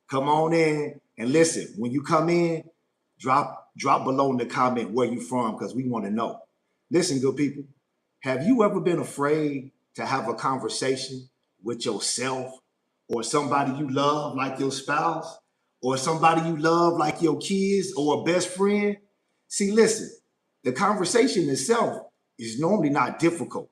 Come on in and listen. When you come in, drop below in the comment where you from, because we want to know. Listen, good people, have you ever been afraid to have a conversation with yourself or somebody you love like your spouse or somebody you love like your kids or a best friend? See, listen, the conversation itself is normally not difficult.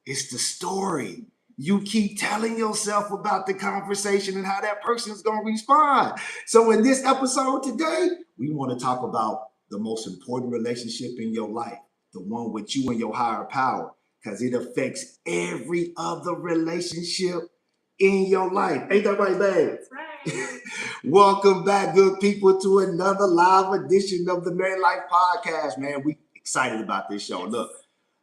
It's the story. You keep telling yourself about the conversation and how that person is going to respond. So in this episode today, we want to talk about the most important relationship in your life, the one with you and your higher power, because it affects every other relationship in your life. Ain't that right, babe? That's right. Welcome back, good people, to another live edition of the Married Life Podcast, man. We excited about this show. Look,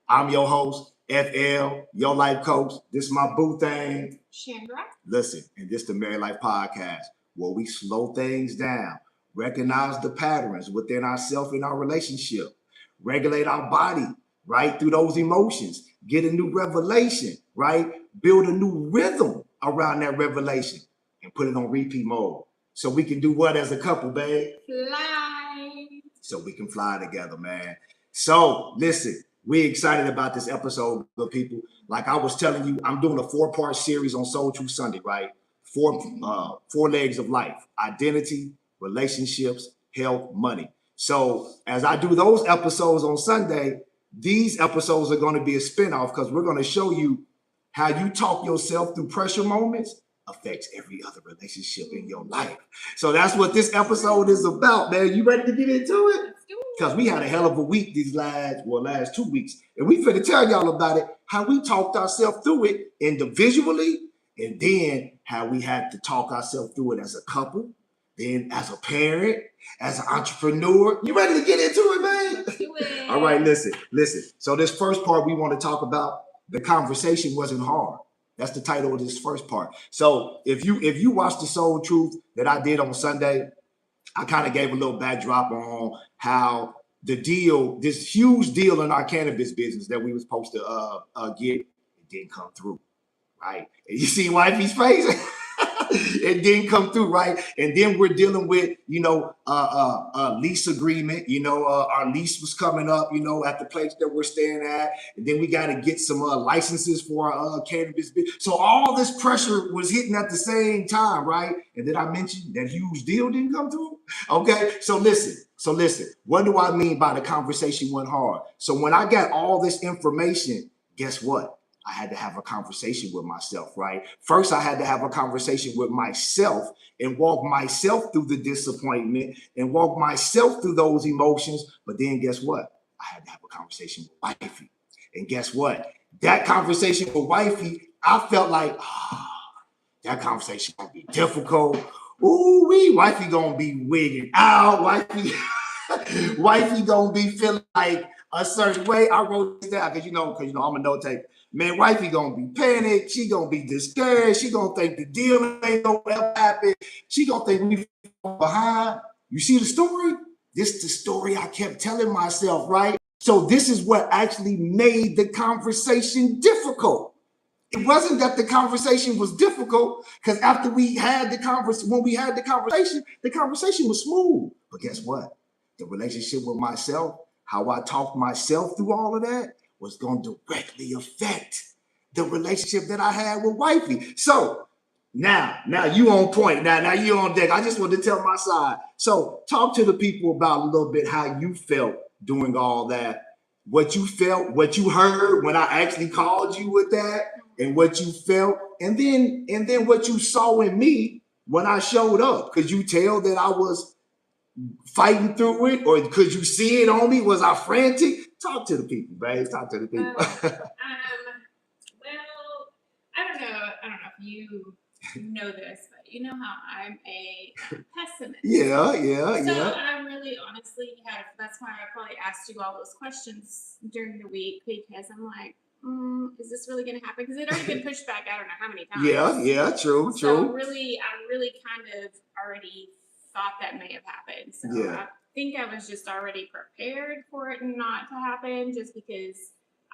I'm your host, FL, your life coach. This is my boo thing, Chandra. Listen, and this the Married Life Podcast, where we slow things down, recognize the patterns within ourselves and our relationship, regulate our body, right, through those emotions, get a new revelation, right, build a new rhythm around that revelation, and put it on repeat mode. So we can do what as a couple, babe? Fly. So we can fly together, man. So listen, we're excited about this episode, good people. Like I was telling you, I'm doing a 4-part series on Soul Truth Sunday, right? Four legs of life: identity, relationships, health, money. So as I do those episodes on Sunday, these episodes are going to be a spinoff because we're going to show you how you talk yourself through pressure moments affects every other relationship in your life. So that's what this episode is about, man. You ready to get into it? Because we had a hell of a week these last 2 weeks. And we finna tell y'all about it, how we talked ourselves through it individually, and then how we had to talk ourselves through it as a couple, then as a parent, as an entrepreneur. You ready to get into it, man? Let's do it. All right, listen. So this first part we want to talk about, the conversation wasn't hard. That's the title of this first part. So if you watch the Soul Truth that I did on Sunday, I kind of gave a little backdrop on how the deal, this huge deal in our cannabis business that we were supposed to get, it didn't come through, right? And you see wifey's face? It didn't come through, right? And then we're dealing with, a lease agreement. Our lease was coming up, at the place that we're staying at. And then we got to get some licenses for our cannabis business. So all this pressure was hitting at the same time, right? And did I mention that huge deal didn't come through? Okay, so listen. What do I mean by the conversation went hard? So when I got all this information, guess what? I had to have a conversation with myself, right? First, I had to have a conversation with myself and walk myself through the disappointment and walk myself through those emotions. But then guess what? I had to have a conversation with wifey. And guess what? That conversation with wifey, I felt like, that conversation gonna be difficult. Ooh, wifey gonna be wigging out. Wifey gonna be feeling like a certain way. I wrote this down because I'm a note taker. Man, wifey gonna be panicked. She gonna be discouraged. She gonna think the deal ain't gonna ever happen. She gonna think we fall behind. You see the story? This is the story I kept telling myself, right? So this is what actually made the conversation difficult. It wasn't that the conversation was difficult, because after we had the conversation, the conversation was smooth. But guess what? The relationship with myself, how I talked myself through all of that, was going to directly affect the relationship that I had with wifey. So now you on point. Now you on deck. I just want to tell my side. So talk to the people about a little bit how you felt doing all that, what you felt, what you heard when I actually called you with that, and what you felt, and then what you saw in me when I showed up. Could you tell that I was fighting through it, or could you see it on me? Was I frantic? Talk to the people, babe. Talk to the people. Well, I don't know if you know this, but you know how I'm a pessimist. Yeah. So I really honestly that's why I probably asked you all those questions during the week, because I'm like, is this really going to happen? Because it had already been pushed back, I don't know how many times. Yeah, true. So really, I really kind of already thought that may have happened. So yeah. I think I was just already prepared for it not to happen, just because,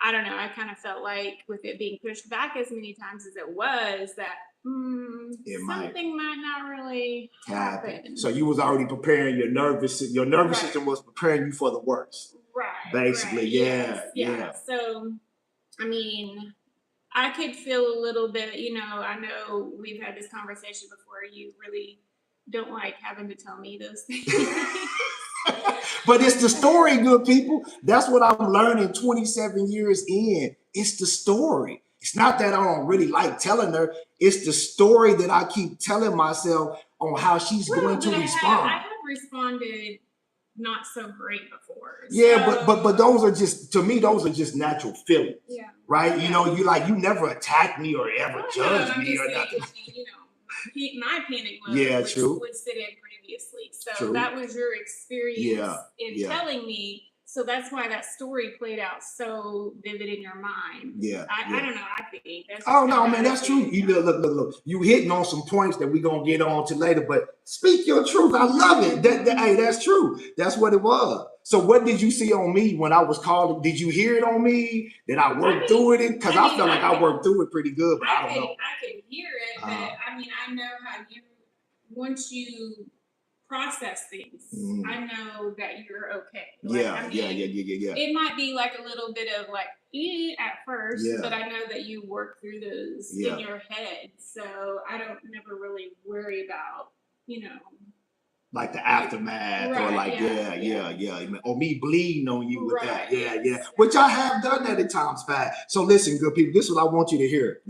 I don't know, I kind of felt like with it being pushed back as many times as it was, that something might not really happen. So you was already preparing your nervous system was preparing you for the worst. Right. Basically, right. yeah. So, I mean, I could feel a little bit, I know we've had this conversation before. You really don't like having to tell me those things. But it's the story, good people. That's what I'm learning 27 years in. It's the story. It's not that I don't really like telling her. It's the story that I keep telling myself on how she's going to respond. I have responded not so great before. Yeah, so, but those are just, to me, those are just natural feelings. Yeah. Right? Yeah. You never attack me or ever judge me or nothing. My panic mode would sit in previously. So that was your experience in telling me. So that's why that story played out so vivid in your mind. I don't know. I think that's that's true. You look. You hitting on some points that we're gonna get on to later, but speak your truth. I love it. Hey, that's true. That's what it was. So what did you see on me when I was called? Did you hear it on me? Did I work through it? Because I felt like I worked through it pretty good, but I don't know. I could hear it, but I know how once you process things, I know that you're okay. Yeah. It might be like a little bit of like at first, but I know that you work through those in your head, so I don't never really worry about like the aftermath or like or me bleeding on you with that, which I have done that at times past. So listen, good people, this is what I want you to hear.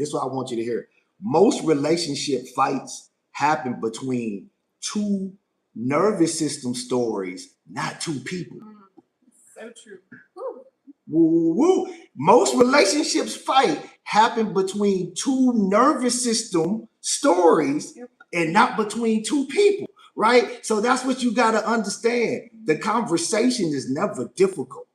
Most relationship fights happen between two nervous system stories, not two people. So true. Woo. Most relationships fight happen between two nervous system stories and not between two people. Right? So that's what you got to understand. The conversation is never difficult.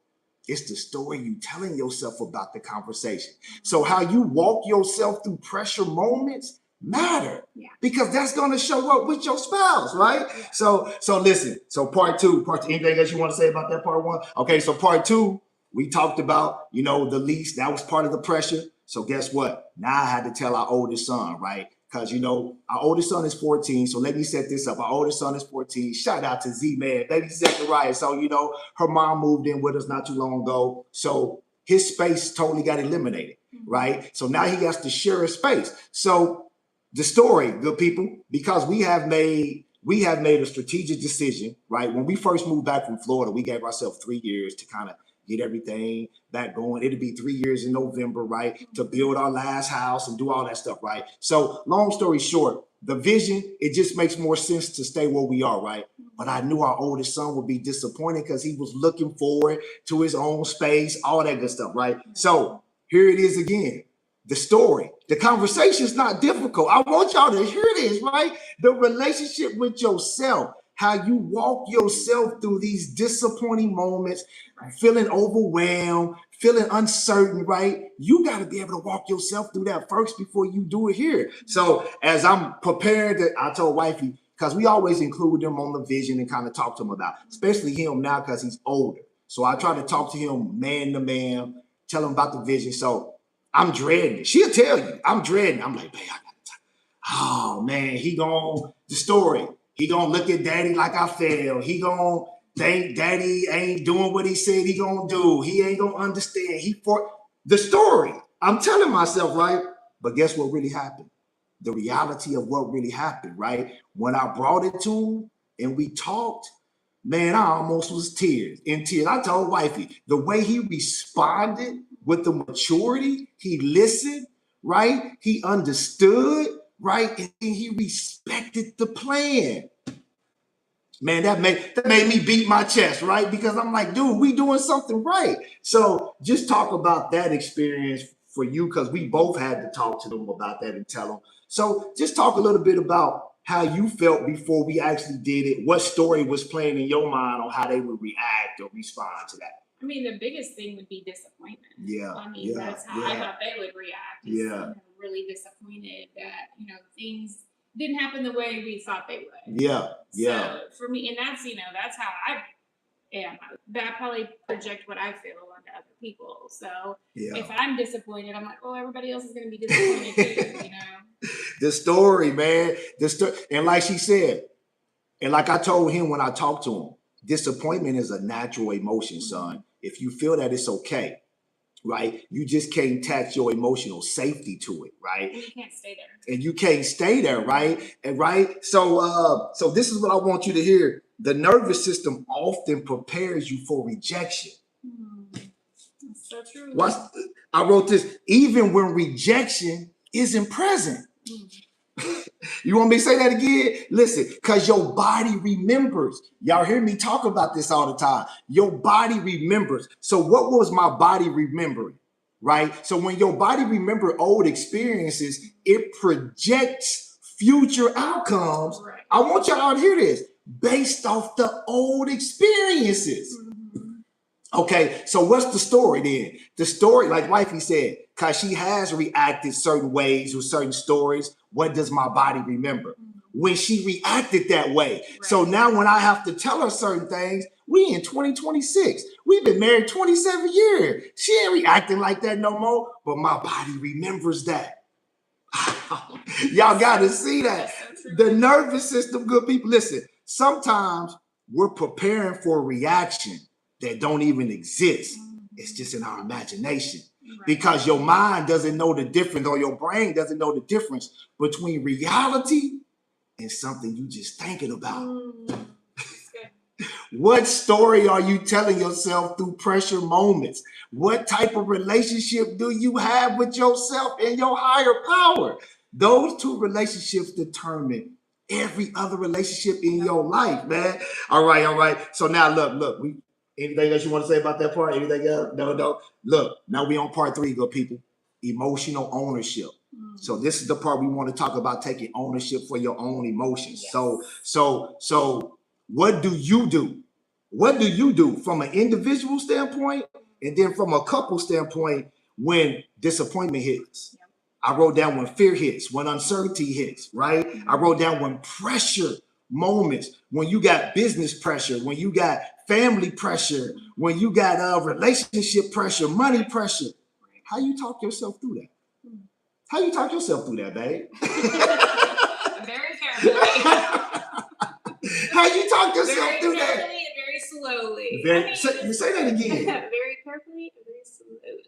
It's the story you telling yourself about the conversation. So how you walk yourself through pressure moments matter because that's going to show up with your spouse, right? So listen. So part two, anything else you want to say about that part one? Okay. So part two, we talked about, the lease. That was part of the pressure. So guess what? Now I had to tell our oldest son, right? Because, our oldest son is 14. So let me set this up. Our oldest son is 14. Shout out to Z-Man, baby Zechariah. So, her mom moved in with us not too long ago. So his space totally got eliminated, right? So now he has to share a space. So the story, good people, because we have made a strategic decision, right? When we first moved back from Florida, we gave ourselves 3 years to kind of get everything back going. It'll be 3 years in November, right? To build our last house and do all that stuff, right? So long story short, the vision, it just makes more sense to stay where we are, right? But I knew our oldest son would be disappointed because he was looking forward to his own space, all that good stuff, right? So here it is again. The story, the conversation is not difficult. I want y'all to hear this, right? The relationship with yourself, how you walk yourself through these disappointing moments, feeling overwhelmed, feeling uncertain, right? You got to be able to walk yourself through that first before you do it here. So as I'm prepared, I told wifey, because we always include them on the vision and kind of talk to him about, especially him now because he's older. So I try to talk to him man to man, tell him about the vision. So I'm dreading it. She'll tell you, I'm dreading it. I'm like, babe, I got to talk. Oh, man, the story. He gonna look at daddy like I failed. He gonna think daddy ain't doing what he said he gonna do. He ain't gonna understand. The story. I'm telling myself, right? But guess what really happened? The reality of what really happened, right? When I brought it to him and we talked, man, I almost was in tears. I told wifey, the way he responded with the maturity, he listened, right? He understood, right? And he respected the plan. Man, that made me beat my chest, right? Because I'm like, dude, we doing something right. So just talk about that experience for you, because we both had to talk to them about that and tell them. So just talk a little bit about how you felt before we actually did it. What story was playing in your mind on how they would react or respond to that? I mean, the biggest thing would be disappointment. That's how I thought they would react. Really disappointed that, things didn't happen the way we thought they would. So for me, and that's how I am. That probably project what I feel on to other people. So if I'm disappointed, I'm like, oh, everybody else is going to be disappointed too, you know? The story, man. And like she said, and like I told him when I talked to him, disappointment is a natural emotion, son. If you feel that, it's okay. Right? You just can't attach your emotional safety to it, right? And you can't stay there. And you can't stay there, right? And right. So this is what I want you to hear. The nervous system often prepares you for rejection. That's so true. I wrote this, even when rejection isn't present. You want me to say that again? Listen, because your body remembers. Y'all hear me talk about this all the time. Your body remembers. So what was my body remembering? Right? So when your body remembers old experiences, it projects future outcomes. Right. I want y'all to hear this. Based off the old experiences. Okay, so what's the story then? The story, like Wifey said, because she has reacted certain ways with certain stories, what does my body remember? When she reacted that way. Right. So now when I have to tell her certain things, we in 2026. We've been married 27 years. She ain't reacting like that no more, but my body remembers that. Y'all got to see that. The nervous system, good people. Listen, sometimes we're preparing for a reaction that don't even exist. It's just in our imagination. Right. Because your mind doesn't know the difference, or your brain doesn't know the difference between reality and something you just thinking about. What story are you telling yourself through pressure moments? What type of relationship do you have with yourself and your higher power? Those two relationships determine every other relationship in your life, man. All right. So now look, anything else you want to say about that part? Anything else? No. Look, now we on part 3, good people. Emotional ownership. So this is the part we want to talk about, taking ownership for your own emotions. Yes. So what do you do? What do you do from an individual standpoint and then from a couple standpoint when disappointment hits? Yep. I wrote down when fear hits, when uncertainty hits, right? I wrote down when pressure moments, when you got business pressure, when you got family pressure, when you got relationship pressure, money pressure. How you talk yourself through that? How you talk yourself through that, babe? Very carefully. How you talk yourself through that? Very carefully and very slowly. Say that again. Very carefully and very slowly.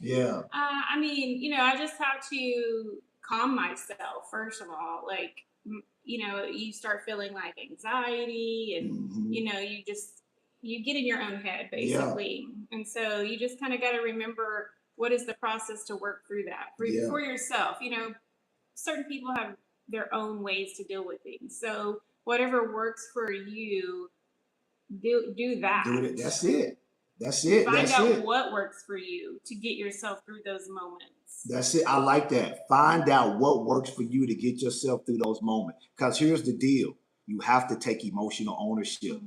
Yeah. I just have to calm myself, first of all. Like, you start feeling like anxiety and, you get in your own head, basically. Yeah. And so you just kind of got to remember what is the process to work through that for yourself. Certain people have their own ways to deal with things. So whatever works for you, do that. Do it. That's it. Find out what works for you to get yourself through those moments. That's it. I like that. Find out what works for you to get yourself through those moments. Because here's the deal. You have to take emotional ownership.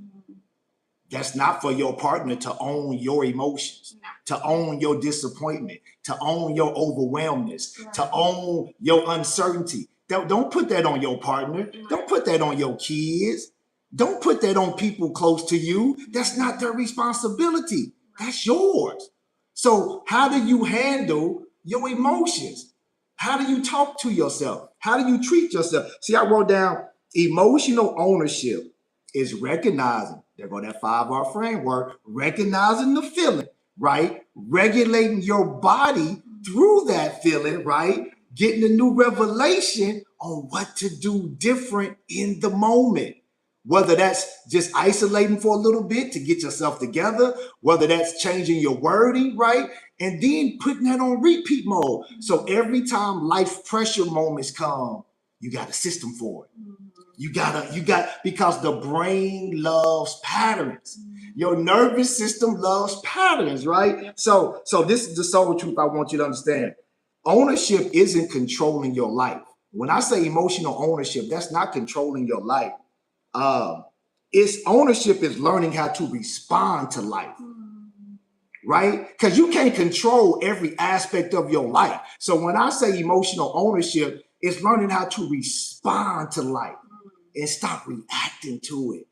That's not for your partner to own your emotions, to own your disappointment, to own your overwhelmness, to own your uncertainty. Don't put that on your partner. Don't put that on your kids. Don't put that on people close to you. That's not their responsibility. That's yours. So how do you handle your emotions? How do you talk to yourself? How do you treat yourself? See, I wrote down emotional ownership is recognizing, there go that 5R framework, recognizing the feeling, right? Regulating your body through that feeling, right? Getting a new revelation on what to do different in the moment. Whether that's just isolating for a little bit to get yourself together, whether that's changing your wording, right? And then putting that on repeat mode. So every time life pressure moments come, you got a system for it. You got, because the brain loves patterns. Your nervous system loves patterns, right? So this is the soul truth I want you to understand. Ownership isn't controlling your life. When I say emotional ownership, that's not controlling your life. It's ownership is learning how to respond to life, right? Because you can't control every aspect of your life. So when I say emotional ownership, it's learning how to respond to life and stop reacting to it.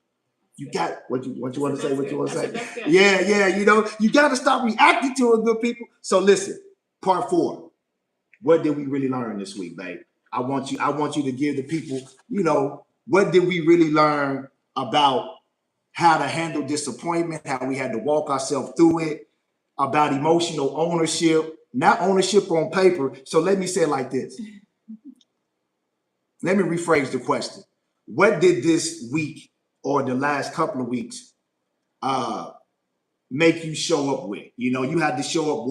You got what you want to say, what you want to say. Yeah, you know, you got to stop reacting to it, good people. So listen, part 4. What did we really learn this week, babe? I want you to give the people, you know, what did we really learn about how to handle disappointment, how we had to walk ourselves through it, about emotional ownership, not ownership on paper. So let me say it like this. Let me rephrase the question. What did this week or the last couple of weeks make you show up with? You know, you had to show up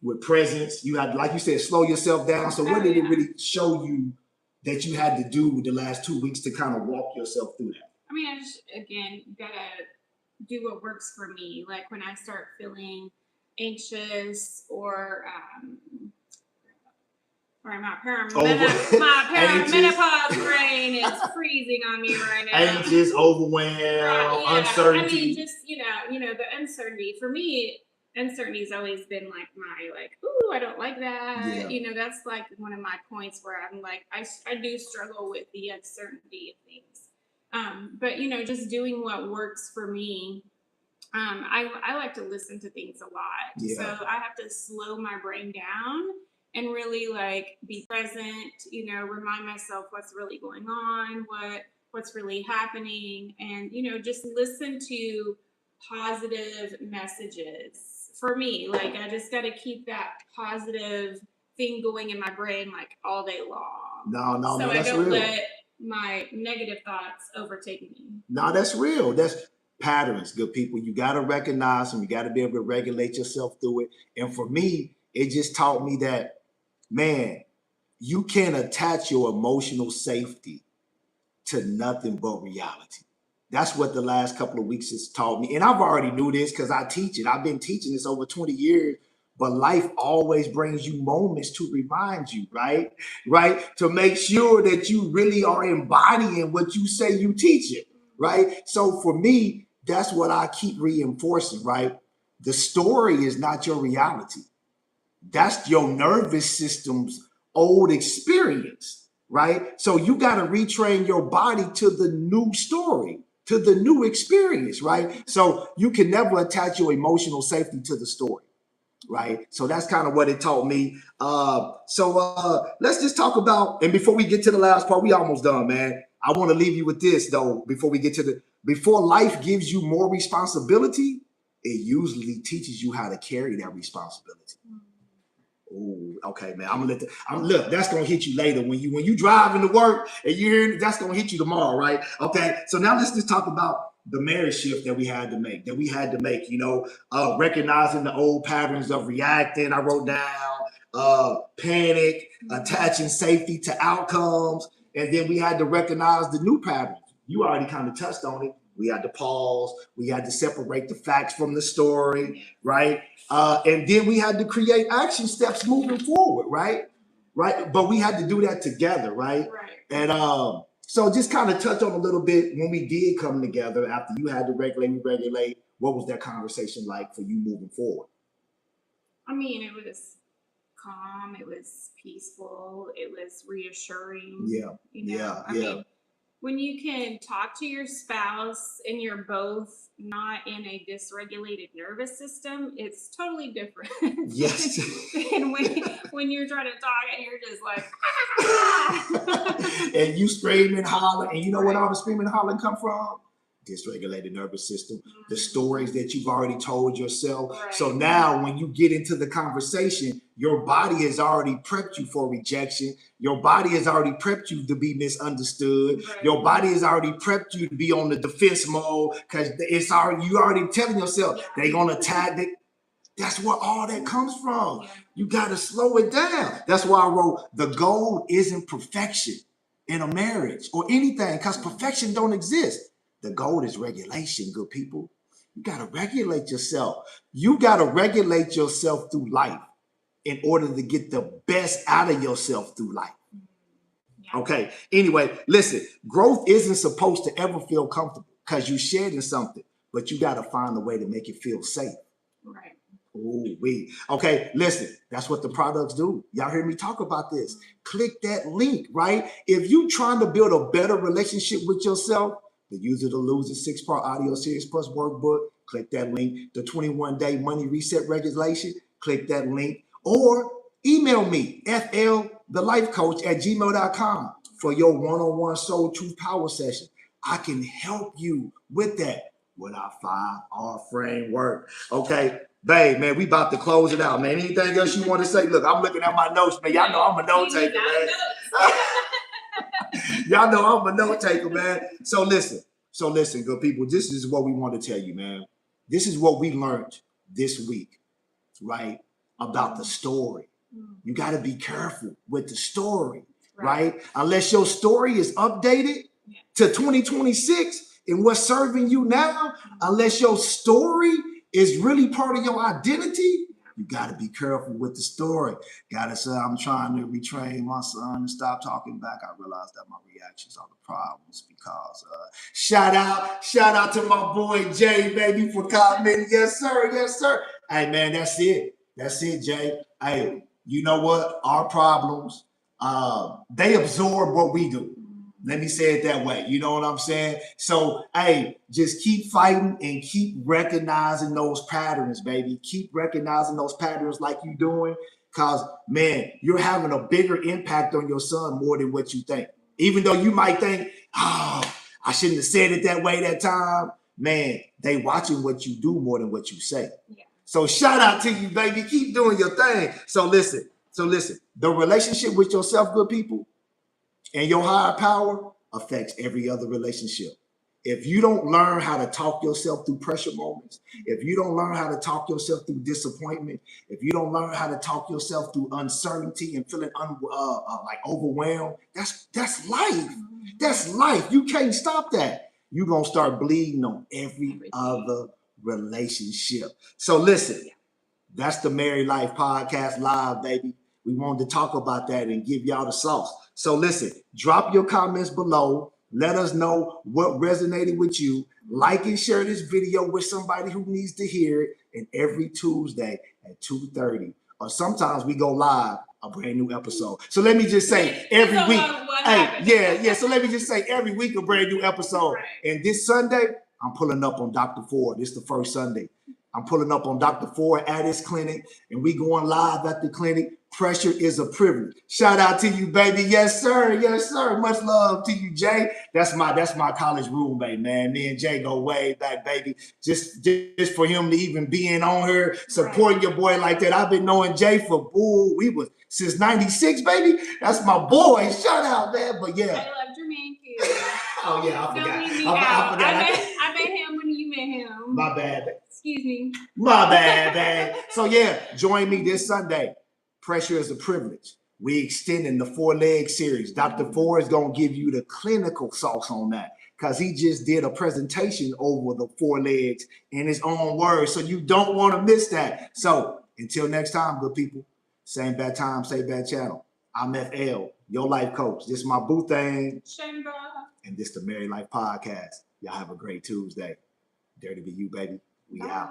with presence. You had, like you said, slow yourself down. So what did it really show you that you had to do the last 2 weeks to kind of walk yourself through that? I mean, I just, again, gotta do what works for me. Like when I start feeling anxious or my perimenopause brain is freezing on me right now. Anxious, overwhelmed, uncertainty. I mean, just you know, the uncertainty for me. Uncertainty's always been like my ooh, I don't like that. Yeah. You know, that's like one of my points where I'm like, I do struggle with the uncertainty of things. But you know, just doing what works for me. I like to listen to things a lot, so I have to slow my brain down and really be present, you know, remind myself what's really going on, what's really happening, and, you know, just listen to positive messages. For me, I just got to keep that positive thing going in my brain all day long. No, so that's I don't real. let my negative thoughts overtake me. No, that's real. That's patterns, good people. You got to recognize them. You got to be able to regulate yourself through it. And for me, it just taught me that, man, you can't attach your emotional safety to nothing but reality. That's what the last couple of weeks has taught me. And I've already knew this because I teach it. I've been teaching this over 20 years, but life always brings you moments to remind you, right? To make sure that you really are embodying what you say you teach it, right? So for me, that's what I keep reinforcing, right? The story is not your reality. That's your nervous system's old experience, right? So you got to retrain your body to the new story, to the new experience, right? So you can never attach your emotional safety to the story, right? So that's kind of what it taught me. So let's just talk about, and before we get to the last part, we almost done, man. I want to leave you with this, though, before life gives you more responsibility, it usually teaches you how to carry that responsibility. Oh, okay, man. Look, that's gonna hit you later when you driving to work and you hear that's gonna hit you tomorrow, right? Okay. So now let's just talk about the marriage shift that we had to make. You know, recognizing the old patterns of reacting. I wrote down panic, attaching safety to outcomes, and then we had to recognize the new patterns. You already kind of touched on it. We had to pause. We had to separate the facts from the story, right? And then we had to create action steps moving forward, right? But we had to do that together, right? And so just kind of touch on a little bit when we did come together after you had to regulate. What was that conversation like for you moving forward? I mean, it was calm. It was peaceful. It was reassuring. Yeah. You know? I mean, when you can talk to your spouse and you're both not in a dysregulated nervous system, it's totally different. Yes. And when you're trying to talk and you're just like, and you scream and holler, and you know what all the screaming and hollering come from? Dysregulated nervous system, the stories that you've already told yourself. Right. So now when you get into the conversation, your body has already prepped you for rejection. Your body has already prepped you to be misunderstood. Right. Your body has already prepped you to be on the defense mode because you already telling yourself they're gonna attack it. That's where all that comes from. Yeah. You gotta slow it down. That's why I wrote the goal isn't perfection in a marriage or anything, because perfection don't exist. The goal is regulation, good people. You got to regulate yourself. You got to regulate yourself through life in order to get the best out of yourself through life. Yeah. Okay. Anyway, listen, growth isn't supposed to ever feel comfortable because you're shedding something, but you got to find a way to make it feel safe. Right. Ooh, okay, listen, that's what the products do. Y'all hear me talk about this. Click that link, right? If you trying to build a better relationship with yourself, The Use It or Lose It 6-part audio series plus workbook. Click that link. The 21-day money reset regulation. Click that link. Or email me, flthelifecoach@gmail.com for your one-on-one soul truth power session. I can help you with that with our 5R framework. Okay, babe, man, we about to close it out, man. Anything else you want to say? Look, I'm looking at my notes, man. Y'all know I'm a note taker, man. Y'all know I'm a note taker, man. So listen, good people. This is what we want to tell you, man. This is what we learned this week, right? About the story. You got to be careful with the story, right? Unless your story is updated to 2026 and what's serving you now, unless your story is really part of your identity, you got to be careful with the story. Got to say, I'm trying to retrain my son and stop talking back. I realized that my reactions are the problems because shout out to my boy Jay, baby, for commenting. Yes, sir. Hey, man, that's it, Jay. Hey, you know what? Our problems, they absorb what we do. Let me say it that way. You know what I'm saying? So, hey, just keep fighting and keep recognizing those patterns, baby. Keep recognizing those patterns like you're doing because, man, you're having a bigger impact on your son more than what you think. Even though you might think, oh, I shouldn't have said it that way that time. Man, they watching what you do more than what you say. Yeah. So shout out to you, baby. Keep doing your thing. So listen, the relationship with yourself, good people, and your higher power affects every other relationship. If you don't learn how to talk yourself through pressure moments, if you don't learn how to talk yourself through disappointment, if you don't learn how to talk yourself through uncertainty and feeling like overwhelmed, that's life. That's life. You can't stop that. You're going to start bleeding on every other relationship. So listen, that's the Married Life Podcast Live, baby. We wanted to talk about that and give y'all the sauce. So listen, drop your comments below. Let us know what resonated with you. Like and share this video with somebody who needs to hear it. And every Tuesday at 2:30, or sometimes we go live, a brand new episode. So let me just say every week. So let me just say every week a brand new episode. Right. And this Sunday, I'm pulling up on Dr. Ford. This is the first Sunday. I'm pulling up on Dr. Ford at his clinic, and we going live at the clinic. Pressure is a privilege. Shout out to you, baby. Yes, sir. Much love to you, Jay. That's my college roommate, man. Me and Jay go way back, baby. Just for him to even being on here, supporting your boy like that. I've been knowing Jay for we was since '96, baby. That's my boy. Shout out, man. But yeah. I love Jermaine too. Oh yeah, I forgot. I met him when you met him. My bad. Excuse me. My bad, man. So yeah, join me this Sunday. Pressure is a privilege. We extending the 4-leg series. Dr. Ford is going to give you the clinical sauce on that because he just did a presentation over the 4 legs in his own words. So you don't want to miss that. So until next time, good people, same bad time, same bad channel. I'm FL, your life coach. This is my boo thing. Chandra. And this the Married Life Podcast. Y'all have a great Tuesday. Dare to be you, baby. We out.